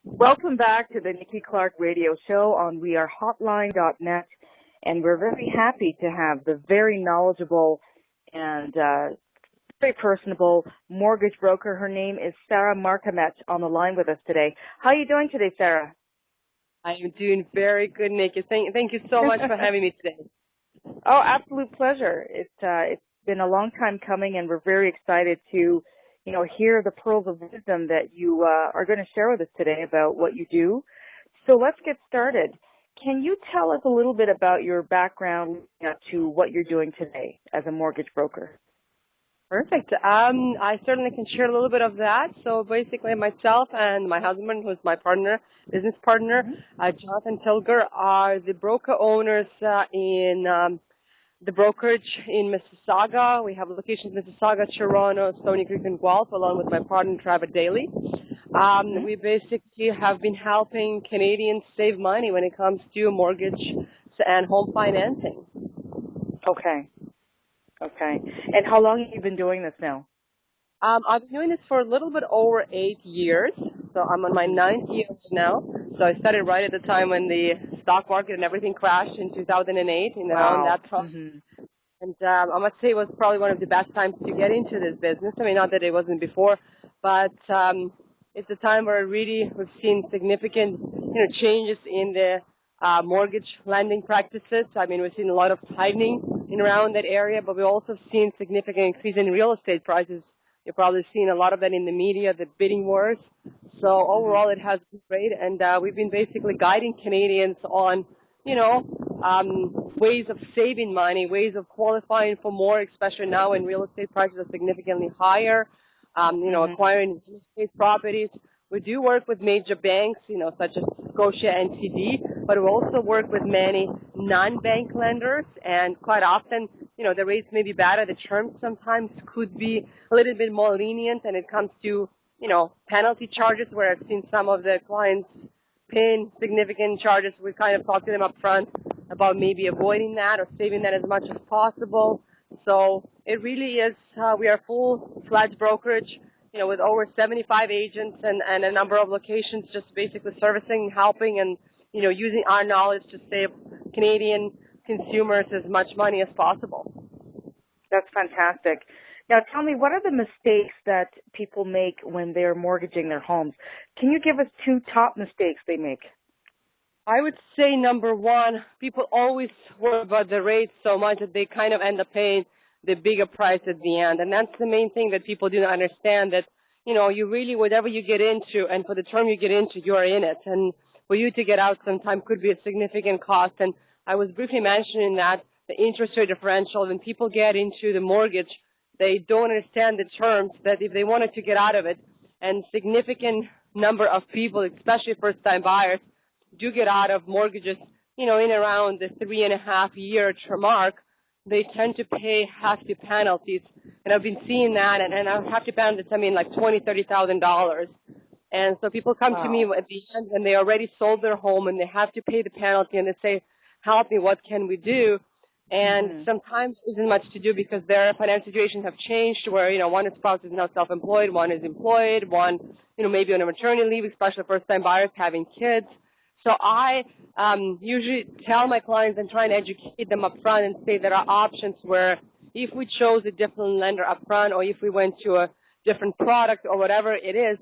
Welcome back to the Nikki Clarke Radio Show on wearehotline.net, and we're very happy to have the very knowledgeable and very personable mortgage broker. Her name is Sarah Makhomet on the line with us today. How are you doing today, Sarah? I am doing very good, Nikki. Thank you so much for having me today. Oh, absolute pleasure. It's been a long time coming, and we're very excited to, hear the pearls of wisdom that you are going to share with us today about what you do. So let's get started. Can you tell us a little bit about your background to what you're doing today as a mortgage broker? Perfect. I certainly can share a little bit of that. So basically, myself and my husband, who's my business partner, Jonathan Tilger, are the broker owners in the brokerage in Mississauga. We have locations in Mississauga, Toronto, Stony Creek, and Guelph, along with my partner, Travis Daly. We basically have been helping Canadians save money when it comes to mortgage and home financing. Okay. And how long have you been doing this now? I've been doing this for a little bit over 8 years, so I'm on my 9th year now. So I started right at the time when the stock market and everything crashed in 2008, and around that time. Mm-hmm. And I must say it was probably one of the best times to get into this business. I mean, not that it wasn't before, but it's a time where really we've seen significant, changes in the mortgage lending practices. I mean, we've seen a lot of tightening in around that area, but we've also seen significant increase in real estate prices. You've probably seen a lot of that in the media, the bidding wars. So overall, it has been great, and we've been basically guiding Canadians on, ways of saving money, ways of qualifying for more, especially now when real estate prices are significantly higher, acquiring real estate properties. We do work with major banks, such as Scotia and TD, but we also work with many non-bank lenders, and quite often, the rates may be better. The terms sometimes could be a little bit more lenient, and it comes to, penalty charges, where I've seen some of the clients paying significant charges. We kind of talk to them up front about maybe avoiding that or saving that as much as possible. So it really is, we are full-fledged brokerage, with over 75 agents and a number of locations, just basically servicing, helping, and, using our knowledge to save Canadian consumers as much money as possible. That's fantastic. Now, tell me, what are the mistakes that people make when they're mortgaging their homes? Can you give us 2 top mistakes they make? I would say, number one, people always worry about the rates so much that they kind of end up paying the bigger price at the end. And that's the main thing that people do not understand, that, you really, whatever you get into, and for the term you get into, you're in it. And for you to get out sometime could be a significant cost. And I was briefly mentioning that the interest rate differential, when people get into the mortgage, they don't understand the terms, that if they wanted to get out of it, and significant number of people, especially first-time buyers, do get out of mortgages, in around the 3.5-year mark, they tend to pay hefty penalties. And I've been seeing that, and hefty penalties, I mean, like $20,000, $30,000. And so people come to me at the end when they already sold their home and they have to pay the penalty, and they say, help me, what can we do? And sometimes there isn't much to do because their financial situations have changed, where, one spouse is now self-employed, one is employed, one, maybe on a maternity leave, especially first-time buyers having kids. So I usually tell my clients and try and educate them up front and say there are options where if we chose a different lender up front, or if we went to a different product or whatever it is,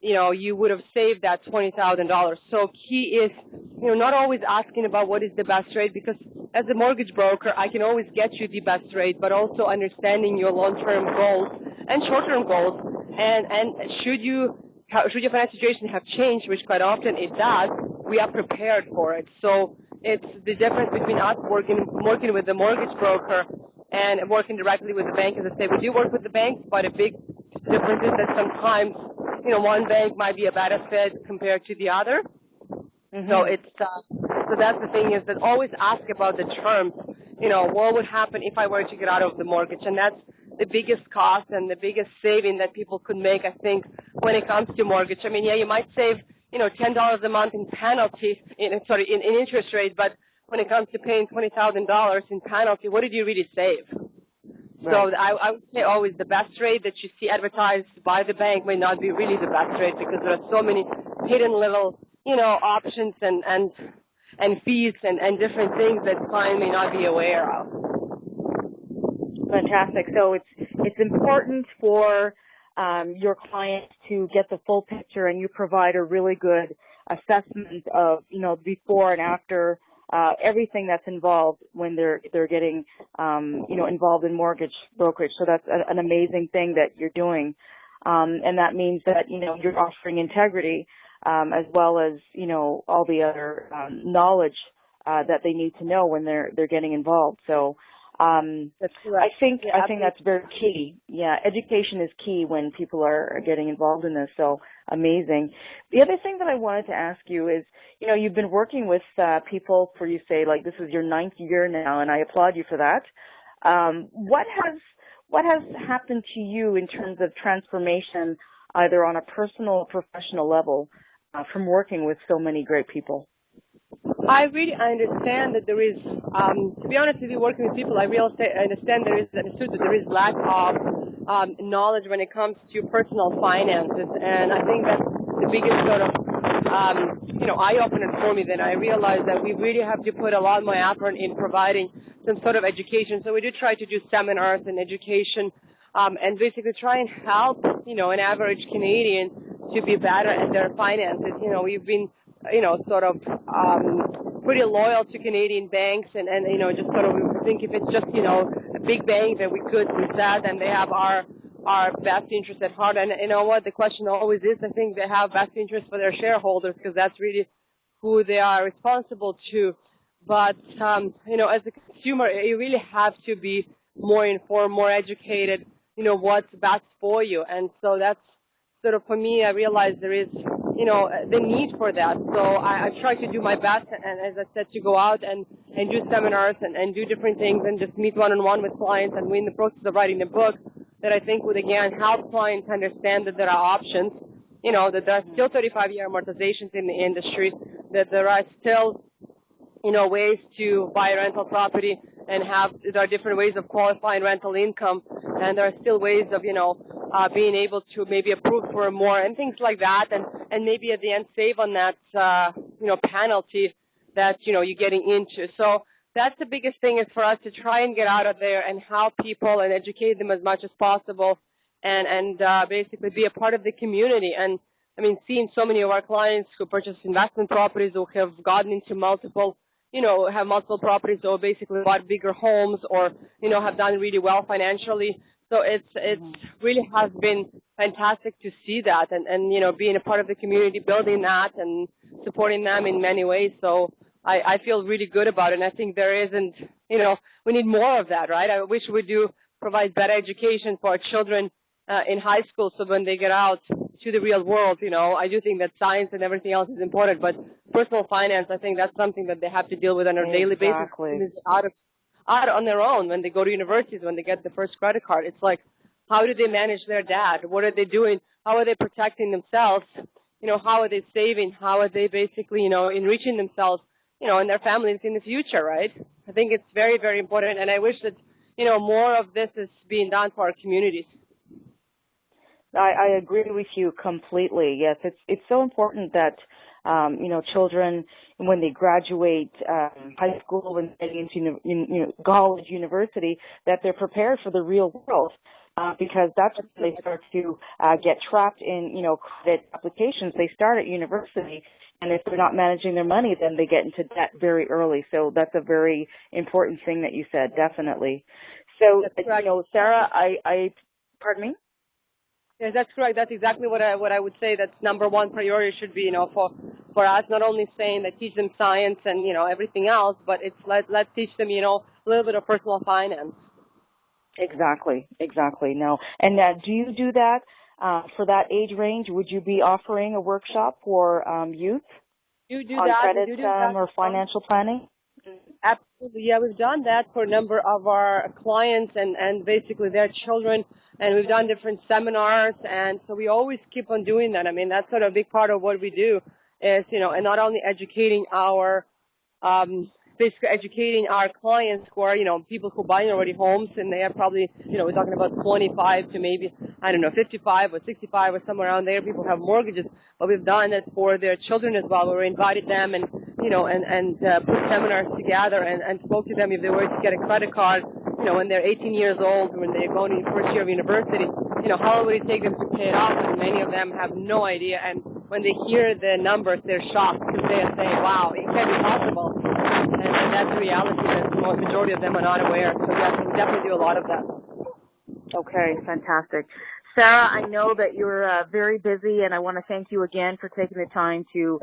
you would have saved that $20,000. So key is, not always asking about what is the best rate, because as a mortgage broker, I can always get you the best rate, but also understanding your long-term goals and short-term goals. And should your financial situation have changed, which quite often it does, we are prepared for it. So it's the difference between us working with the mortgage broker and working directly with the bank. As I say, we do work with the banks, but a big difference is that sometimes, one bank might be a better fit compared to the other. So so that's the thing, is that always ask about the terms. What would happen if I were to get out of the mortgage? And that's the biggest cost and the biggest saving that people could make, I think, when it comes to mortgage. I mean, yeah, you might save, $10 a month in penalty, in interest rate, but when it comes to paying $20,000 in penalty, what did you really save? Right. So I would say always the best rate that you see advertised by the bank may not be really the best rate, because there are so many hidden little, options and fees and different things that client may not be aware of. Fantastic. So it's important for your clients to get the full picture, and you provide a really good assessment of, before and after everything that's involved when they're getting, involved in mortgage brokerage. So that's an amazing thing that you're doing. And that means that, you're offering integrity, as well as, all the other knowledge that they need to know when they're getting involved. So that's correct. I think that's very key. Yeah, education is key when people are getting involved in this. So amazing. The other thing that I wanted to ask you is, you've been working with people for, you say, like, this is your 9th year now, and I applaud you for that. What has happened to you in terms of transformation, either on a personal or professional level, from working with so many great people? I understand that there is, to be honest with you, working with people, I understand understood that there is lack of knowledge when it comes to personal finances, and I think that's the biggest sort of, eye-opener for me. That I realized that we really have to put a lot more effort in providing some sort of education. So we do try to do seminars and education, and basically try and help, an average Canadian to be better at their finances. We've been sort of pretty loyal to Canadian banks, and just sort of we think if it's just, a big bank that we could reset and they have our best interest at heart. And you know what, the question always is, I think they have best interest for their shareholders, because that's really who they are responsible to. But, as a consumer, you really have to be more informed, more educated, what's best for you. And so that's sort of, for me, I realize there is, the need for that. So I try to do my best, and as I said, to go out and do seminars and do different things and just meet one-on-one with clients. And we're in the process of writing a book that I think would, again, help clients understand that there are options, that there are still 35-year amortizations in the industry, that there are still, ways to buy a rental property and there are different ways of qualifying rental income, and there are still ways of, being able to maybe approve for more and things like that, and maybe at the end save on that, penalty that, you're getting into. So that's the biggest thing, is for us to try and get out of there and help people and educate them as much as possible, and basically be a part of the community. And I mean, seeing so many of our clients who purchase investment properties or have gotten into multiple, have multiple properties, or basically bought bigger homes, or, have done really well financially. So it's really has been fantastic to see that, and being a part of the community, building that and supporting them in many ways. So I feel really good about it, and I think there isn't, we need more of that, right? I wish we do provide better education for our children in high school, so when they get out to the real world, I do think that science and everything else is important, but personal finance, I think that's something that they have to deal with on a daily basis. Out on their own when they go to universities, when they get the first credit card. It's like, how do they manage their debt? What are they doing? How are they protecting themselves? How are they saving? How are they basically, enriching themselves, and their families in the future, right? I think it's very, very important, and I wish that, more of this is being done for our communities. I agree with you completely. Yes, it's so important that children, when they graduate high school and getting into college, university, that they're prepared for the real world, because that's when they start to get trapped in credit applications. They start at university, and if they're not managing their money, then they get into debt very early. So that's a very important thing that you said, definitely. So Sarah, I pardon me. Yes, that's correct. That's exactly what I would say. That's number one priority should be, for us, not only saying that teach them science and, everything else, but it's let's teach them, a little bit of personal finance. Exactly. No. And do you do that for that age range? Would you be offering a workshop for youth on credit or financial planning? Absolutely. Yeah, we've done that for a number of our clients and basically their children, and we've done different seminars, and so we always keep on doing that. I mean, that's sort of a big part of what we do is, and not only educating our basically educating our clients who are, people who buy already homes, and they are probably, we're talking about 25 to maybe, 55 or 65 or somewhere around there. People have mortgages, but we've done it for their children as well. We invited them and, put seminars together and spoke to them if they were to get a credit card, when they're 18 years old, when they're going to the first year of university, how will it take them to pay it off? And many of them have no idea. And when they hear the numbers, they're shocked because they say, wow, it can't be possible. And that's the reality that the majority of them are not aware. So yes, we definitely do a lot of that. Okay, fantastic. Sarah, I know that you're very busy, and I want to thank you again for taking the time to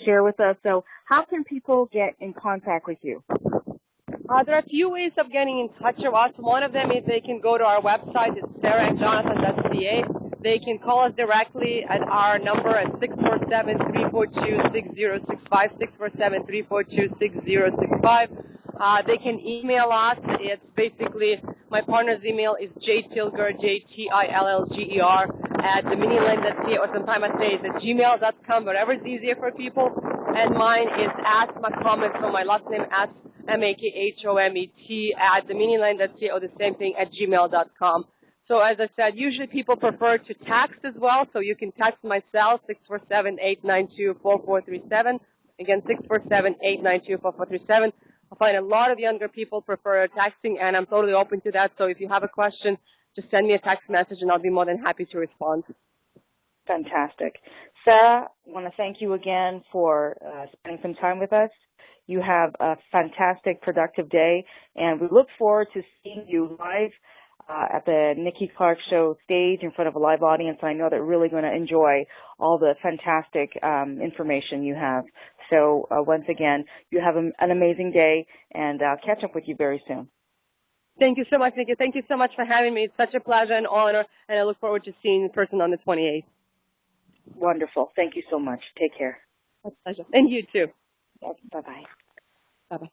share with us. So how can people get in contact with you? There are a few ways of getting in touch with us. One of them is they can go to our website. It's sarahandjonathan.ca. They can call us directly at our number at 647-342-6065, 647-342-6065. They can email us. It's basically, my partner's email is jtillger, JTILLGER, at dominion.ca, or sometimes I say it's at gmail.com, whatever's easier for people. And mine is at Makhomet, so my last name at Makhomet at dominionline.ca, or the same thing at gmail.com. So as I said, usually people prefer to text as well, so you can text myself, 647-892-4437. Again, 647-892-4437. I find a lot of younger people prefer texting, and I'm totally open to that. So if you have a question, just send me a text message, and I'll be more than happy to respond. Fantastic. Sarah, I want to thank you again for spending some time with us. You have a fantastic, productive day, and we look forward to seeing you live at the Nikki Clarke Show stage in front of a live audience. I know they're really going to enjoy all the fantastic information you have. So once again, you have an amazing day, and I'll catch up with you very soon. Thank you so much, Nikki. Thank you so much for having me. It's such a pleasure and honor, and I look forward to seeing you in person on the 28th. Wonderful. Thank you so much. Take care. My pleasure. And you too. Bye-bye. Bye-bye.